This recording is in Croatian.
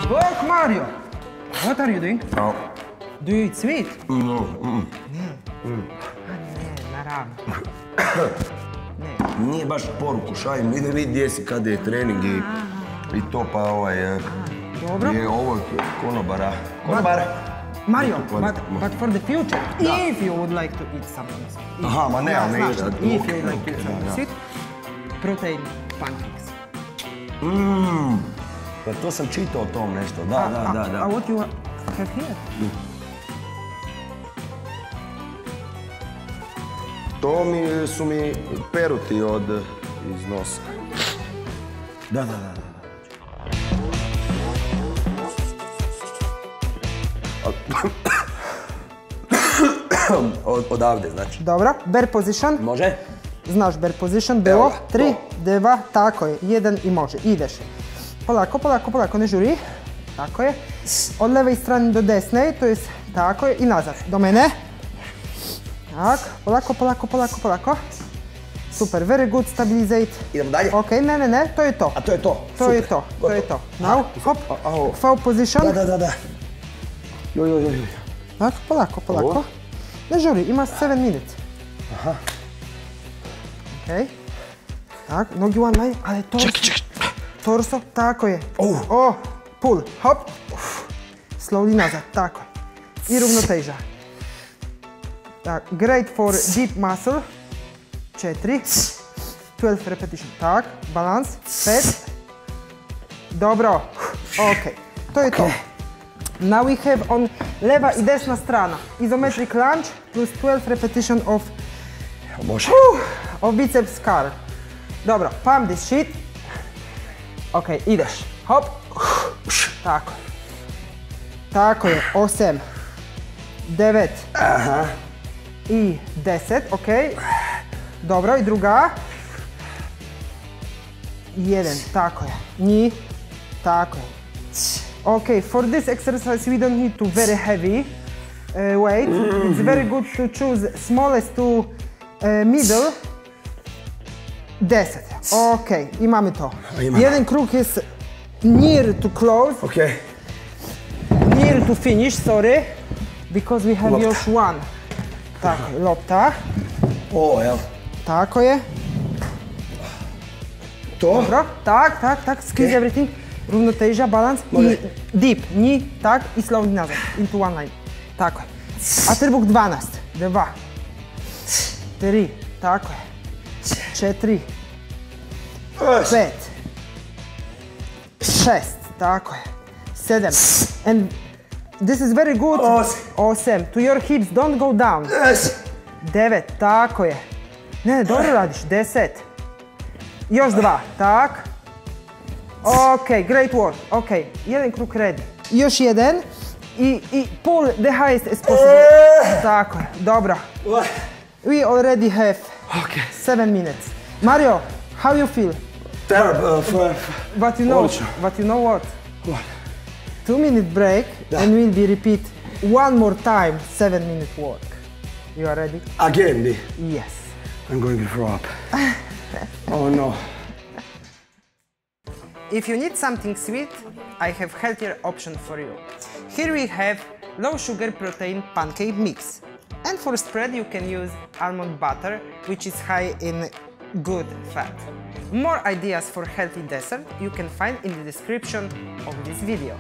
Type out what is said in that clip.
Look, Mario! What are you doing? No. Do you eat sweet? No. Ne, naravno. Ne. Nije baš poruku šaljem, ide vidi gdje si, kada je trening i to pa Dobro. je ovo konobara. Konobar. Mario, but for the future, if you would like to eat something sweet. Aha, ma ne, ali ne Znaš, ide. if you would like to eat something sweet, protein pancakes. Pa to sam čitao o tom nešto, da. A what you have here? To su mi peruti iz nosa. Da. Odavde, znači. Dobro, bear position. Može? Znaš bear position, bilo. 3, 2, tako je, 1 i može. Ideš. Polako, ne žuri. Tako je. Od leve strane do desne, to je tako je, i nazad. Do mene. Tak, polako. Super, very good, stabilizate. Idemo dalje? Ok, ne, to je to. A to je to? To je to. Now, hop, foul position. Da. Joj. Tak, polako. Ne žuri, ima 7 minutes. Aha. Ok. Tak, nogi one line, ali torso. Čekaj. Torso, tako je. Pull, hop. Slowly nazad, tako je. I ravnoteža. Tak, great for deep muscle. 4. 12 repetition. Tak, balans. 5. Dobro. Ok, to je to. Now we have on leva i desna strana. Isometric lunge plus 12 repetition of biceps curl. Dobro, pump this shit. Ok, ideš. Hop. Tako je. 8. 9. I 10, ok. Dobro, i druga. 1, tako je. Ni. Tako je. Ok, for this exercise we don't need to very heavy weight. It's very good to choose smallest to middle. 10. Ok, imamo to. Jedan krug is near to close. Ok. Near to finish, sorry. Because we have još one. Tako, lopta. Jel? Tako je. To? Dobro, tak, squeeze everything. Ravnoteža, balans i deep, ni, tak, i slowly nazad, into one line. Tako je. Atribuk 12, 2, 3, tako je. 4, 5, 6, tako je. 7, and this is very good. 8, to your hips, don't go down. 9, tako je. Ne, dobro radiš, 10. Još 2, tak. Ok, great work. Ok, jedan krug ready. Još jedan i pull the highest as possible. Tako je, dobro. We already have 7 minutes. Mario, how you feel? Terrible. But you know what? 2-minute break and we'll be repeat one more time 7-minute work. You are ready? Again, Di? Yes. I'm going to throw up. Oh no. If you need something sweet, I have healthier option for you. Here we have low sugar protein pancake mix. And for spread you can use almond butter, which is high in good fat. More ideas for healthy dessert you can find in the description of this video.